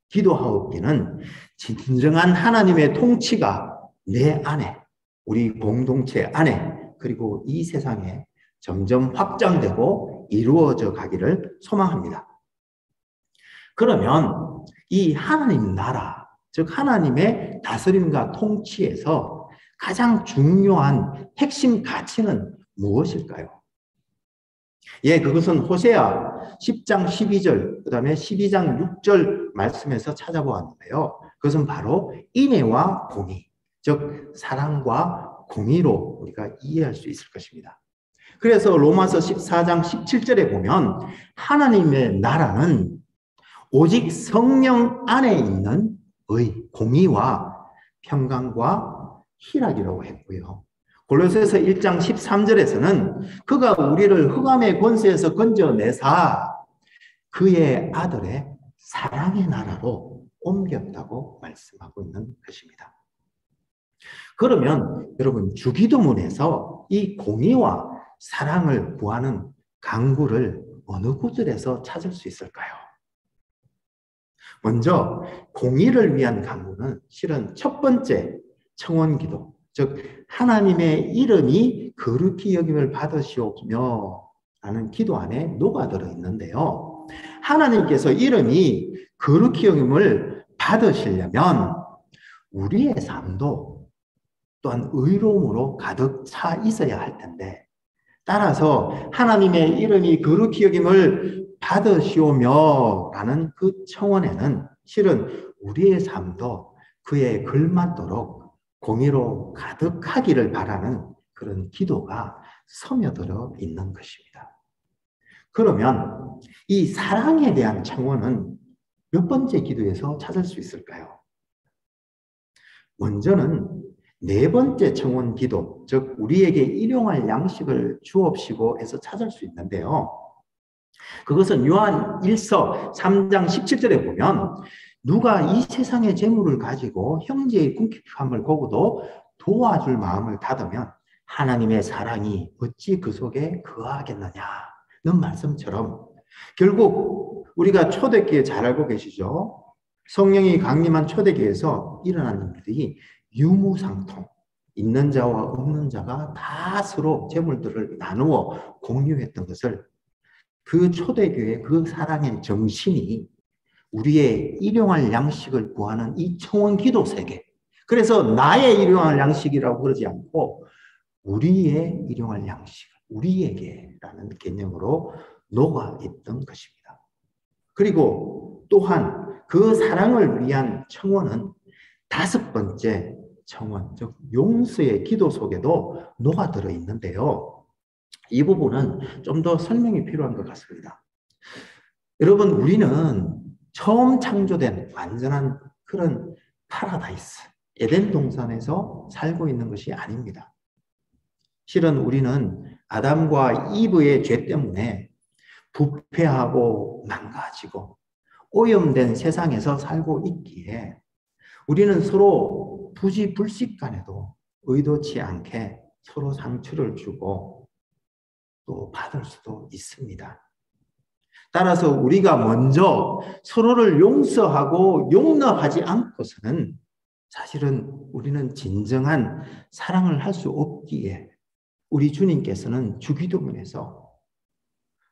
기도하옵기는 진정한 하나님의 통치가 내 안에 우리 공동체 안에 그리고 이 세상에 점점 확장되고 이루어져 가기를 소망합니다. 그러면 이 하나님 나라, 즉 하나님의 다스림과 통치에서 가장 중요한 핵심 가치는 무엇일까요? 예, 그것은 호세아 10장 12절, 그 다음에 12장 6절 말씀에서 찾아보았는데요. 그것은 바로 인애와 공의, 즉 사랑과 공의로 우리가 이해할 수 있을 것입니다. 그래서 로마서 14장 17절에 보면 하나님의 나라는 오직 성령 안에 있는 공의와 평강과 희락이라고 했고요. 골로새서 1장 13절에서는 그가 우리를 흑암의 권세에서 건져내사 그의 아들의 사랑의 나라로 옮겼다고 말씀하고 있는 것입니다. 그러면 여러분 주기도문에서 이 공의와 사랑을 구하는 간구를 어느 구절에서 찾을 수 있을까요? 먼저 공의를 위한 간구는 실은 첫 번째 청원기도, 즉 하나님의 이름이 거룩히 여김을 받으시오며 라는 기도 안에 녹아들어 있는데요. 하나님께서 이름이 거룩히 여김을 받으시려면 우리의 삶도 또한 의로움으로 가득 차 있어야 할 텐데, 따라서 하나님의 이름이 거룩히 여김을 받으시오며 라는 그 청원에는 실은 우리의 삶도 그에 걸맞도록 공의로 가득하기를 바라는 그런 기도가 스며들어 있는 것입니다. 그러면 이 사랑에 대한 청원은 몇 번째 기도에서 찾을 수 있을까요? 먼저는 네 번째 청원 기도, 즉 우리에게 일용할 양식을 주옵시고 해서 찾을 수 있는데요. 그것은 요한 1서 3장 17절에 보면 누가 이 세상의 재물을 가지고 형제의 궁핍함을 보고도 도와줄 마음을 닫으면 하나님의 사랑이 어찌 그 속에 거하겠느냐는 말씀처럼 결국 우리가 초대교회 잘 알고 계시죠? 성령이 강림한 초대교회에서 일어나는 일들이 유무상통, 있는 자와 없는 자가 다 서로 재물들을 나누어 공유했던 것을 그 초대교회의 그 사랑의 정신이 우리의 일용할 양식을 구하는 이 청원 기도 세계, 그래서 나의 일용할 양식이라고 그러지 않고 우리의 일용할 양식, 우리에게라는 개념으로 녹아있던 것입니다. 그리고 또한 그 사랑을 위한 청원은 다섯 번째 청원, 즉 용서의 기도 속에도 녹아들어 있는데요. 이 부분은 좀 더 설명이 필요한 것 같습니다. 여러분, 우리는 처음 창조된 완전한 그런 파라다이스, 에덴 동산에서 살고 있는 것이 아닙니다. 실은 우리는 아담과 이브의 죄 때문에 부패하고 망가지고 오염된 세상에서 살고 있기에 우리는 서로 부지불식간에도 의도치 않게 서로 상처를 주고 또 받을 수도 있습니다. 따라서 우리가 먼저 서로를 용서하고 용납하지 않고서는 사실은 우리는 진정한 사랑을 할 수 없기에 우리 주님께서는 주기도문에서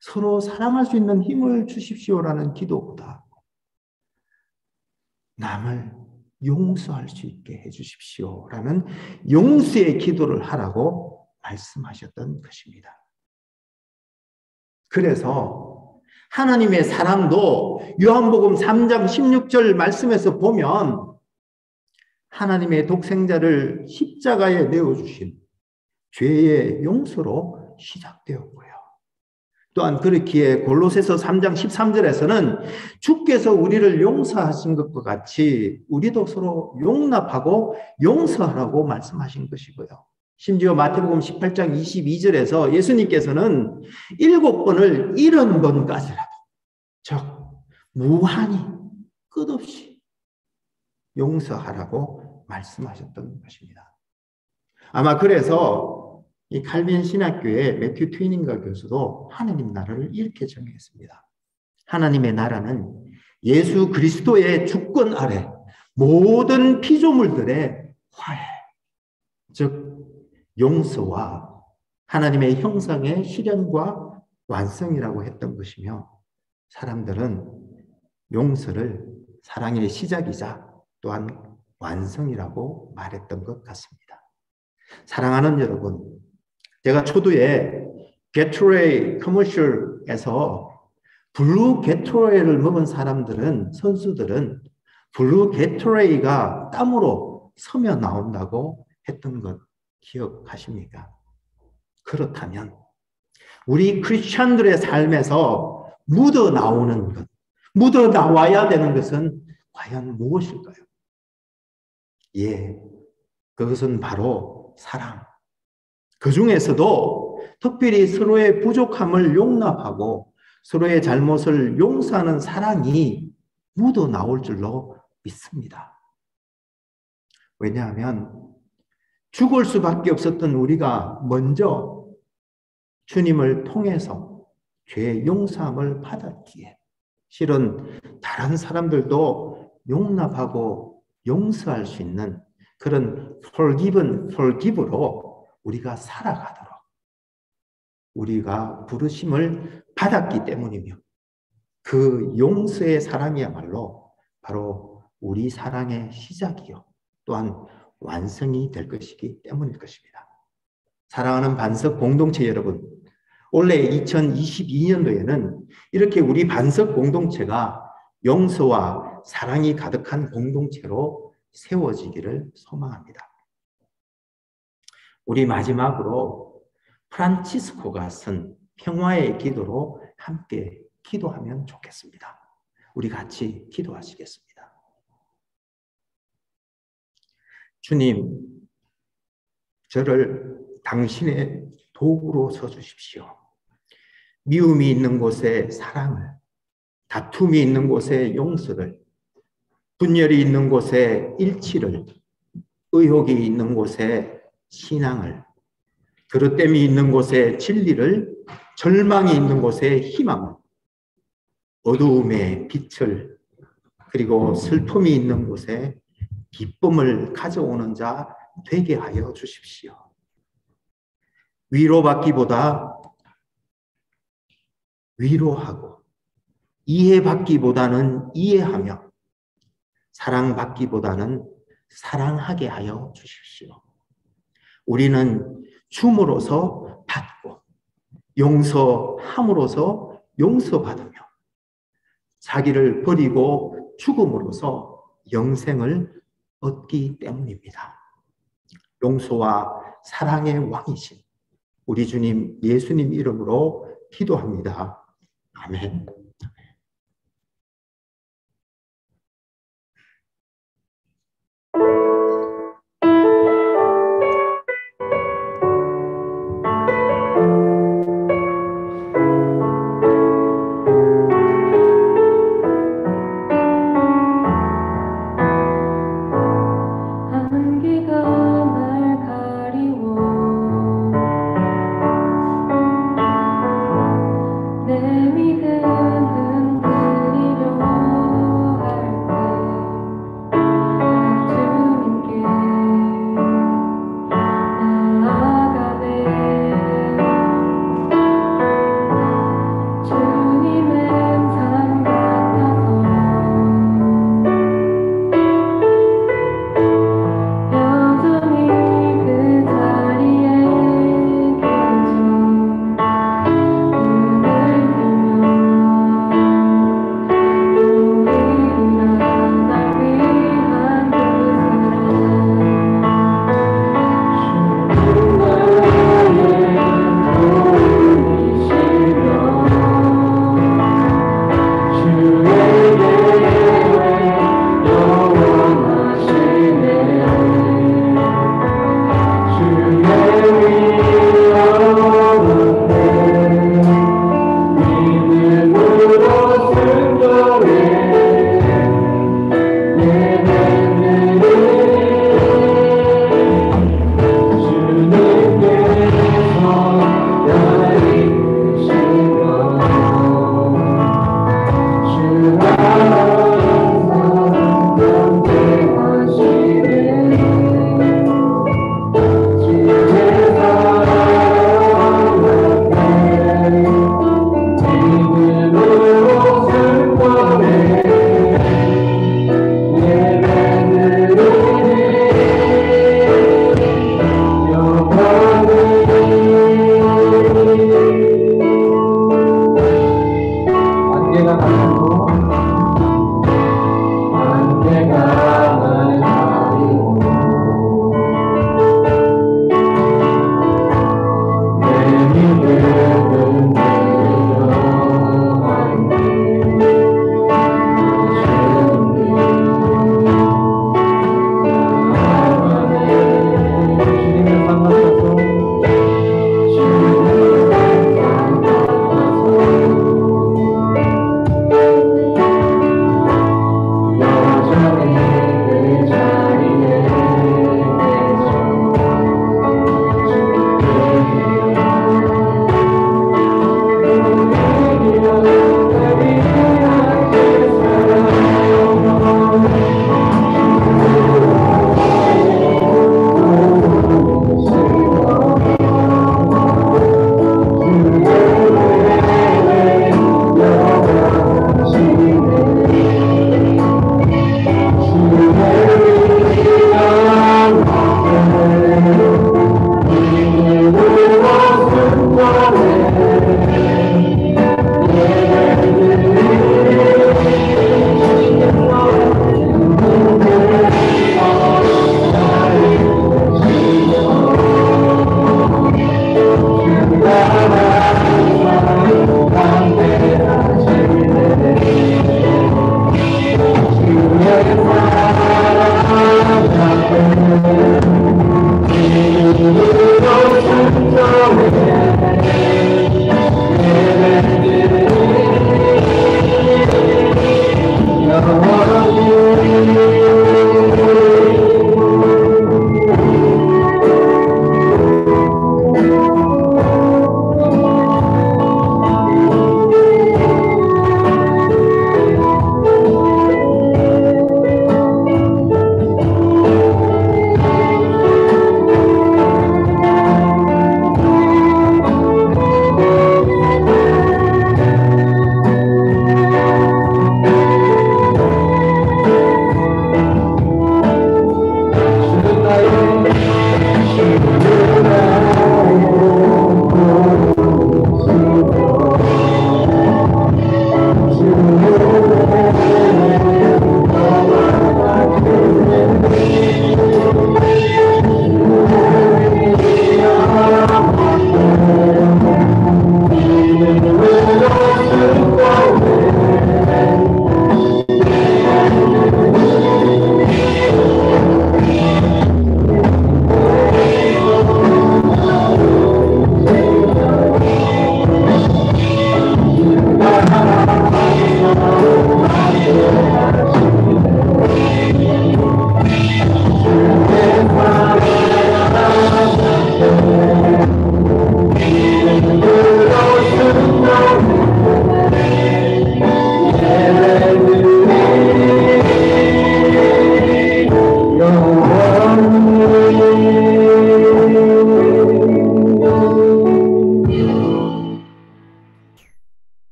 서로 사랑할 수 있는 힘을 주십시오라는 기도보다 남을 용서할 수 있게 해주십시오라는 용서의 기도를 하라고 말씀하셨던 것입니다. 그래서 하나님의 사랑도 요한복음 3장 16절 말씀에서 보면 하나님의 독생자를 십자가에 내어주신 죄의 용서로 시작되었고요. 또한 그렇기에 골로새서 3장 13절에서는 주께서 우리를 용서하신 것과 같이 우리도 서로 용납하고 용서하라고 말씀하신 것이고요. 심지어 마태복음 18장 22절에서 예수님께서는 7번을 70번까지라도 즉 무한히 끝없이 용서하라고 말씀하셨던 것입니다. 아마 그래서 이 칼빈 신학교의 매튜 트위닝가 교수도 하나님 나라를 이렇게 정의했습니다. 하나님의 나라는 예수 그리스도의 주권 아래 모든 피조물들의 화해, 즉 용서와 하나님의 형상의 실현과 완성이라고 했던 것이며, 사람들은 용서를 사랑의 시작이자 또한 완성이라고 말했던 것 같습니다. 사랑하는 여러분, 제가 초두에 게토레이 커머셜에서 블루 게토레이를 먹은 사람들은, 선수들은 블루 게토레이가 땀으로 서며 나온다고 했던 것 기억하십니까? 그렇다면 우리 크리스천들의 삶에서 묻어 나오는 것, 묻어 나와야 되는 것은 과연 무엇일까요? 예, 그것은 바로 사랑. 그 중에서도 특별히 서로의 부족함을 용납하고 서로의 잘못을 용서하는 사랑이 묻어 나올 줄로 믿습니다. 왜냐하면 죽을 수밖에 없었던 우리가 먼저 주님을 통해서 죄의 용서함을 받았기에 실은 다른 사람들도 용납하고 용서할 수 있는 그런 forgiven, forgive로 우리가 살아가도록 우리가 부르심을 받았기 때문이며 그 용서의 사랑이야말로 바로 우리 사랑의 시작이요 또한 완성이 될 것이기 때문일 것입니다. 사랑하는 반석 공동체 여러분, 올해 2022년도에는 이렇게 우리 반석 공동체가 용서와 사랑이 가득한 공동체로 세워지기를 소망합니다. 우리 마지막으로 프란치스코가 쓴 평화의 기도로 함께 기도하면 좋겠습니다. 우리 같이 기도하시겠습니다. 주님, 저를 당신의 도구로 서주십시오. 미움이 있는 곳에 사랑을, 다툼이 있는 곳에 용서를, 분열이 있는 곳에 일치를, 의혹이 있는 곳에 신앙을, 그릇됨이 있는 곳에 진리를, 절망이 있는 곳에 희망을, 어두움에 빛을, 그리고 슬픔이 있는 곳에 기쁨을 가져오는 자 되게 하여 주십시오. 위로받기보다 위로하고 이해받기보다는 이해하며 사랑받기보다는 사랑하게 하여 주십시오. 우리는 줌으로써 받고 용서함으로써 용서받으며 자기를 버리고 죽음으로써 영생을 얻기 때문입니다. 용서와 사랑의 왕이신 우리 주님 예수님 이름으로 기도합니다. 아멘. 내 믿음은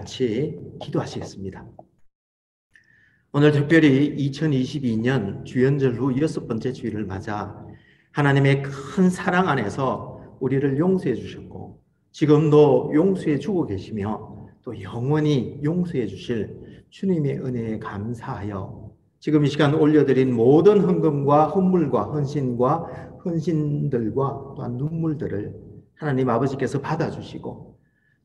같이 기도하시겠습니다. 오늘 특별히 2022년 주연절 후 6번째 주일을 맞아 하나님의 큰 사랑 안에서 우리를 용서해 주셨고 지금도 용서해 주고 계시며 또 영원히 용서해 주실 주님의 은혜에 감사하여 지금 이 시간 올려드린 모든 헌금과 헌물과 헌신들과 또한 눈물들을 하나님 아버지께서 받아주시고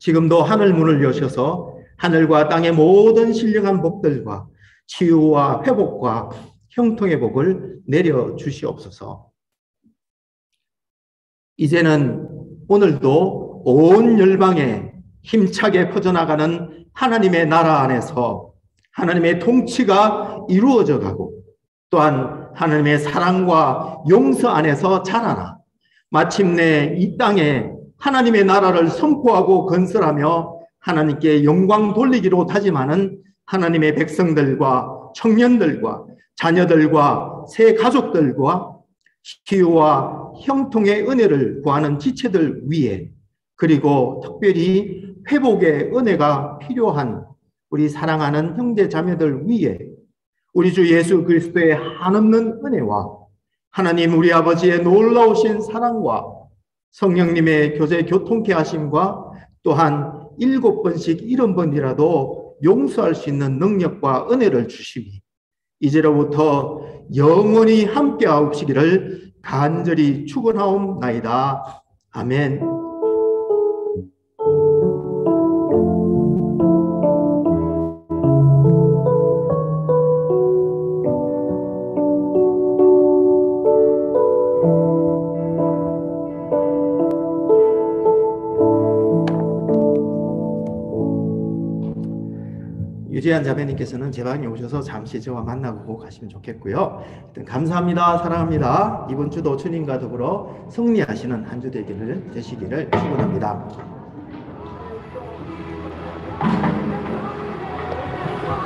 지금도 하늘 문을 여셔서 하늘과 땅의 모든 신령한 복들과 치유와 회복과 형통의 복을 내려주시옵소서. 이제는 오늘도 온 열방에 힘차게 퍼져나가는 하나님의 나라 안에서 하나님의 통치가 이루어져 가고 또한 하나님의 사랑과 용서 안에서 자라나 마침내 이 땅에 하나님의 나라를 선포하고 건설하며 하나님께 영광 돌리기로 다짐하는 하나님의 백성들과 청년들과 자녀들과 새 가족들과 치유와 형통의 은혜를 구하는 지체들 위에 그리고 특별히 회복의 은혜가 필요한 우리 사랑하는 형제 자매들 위에 우리 주 예수 그리스도의 한없는 은혜와 하나님 우리 아버지의 놀라우신 사랑과 성령님의 교제 교통케 하심과 또한 7번씩 70번이라도 용서할 수 있는 능력과 은혜를 주시니 이제로부터 영원히 함께하옵시기를 간절히 축원하옵나이다. 아멘. 유재한 자매님께서는 제 방에 오셔서 잠시 저와 만나고 가시면 좋겠고요. 일단 감사합니다. 사랑합니다. 이번 주도 주님과 더불어 승리하시는 한 주 되시기를 축원합니다.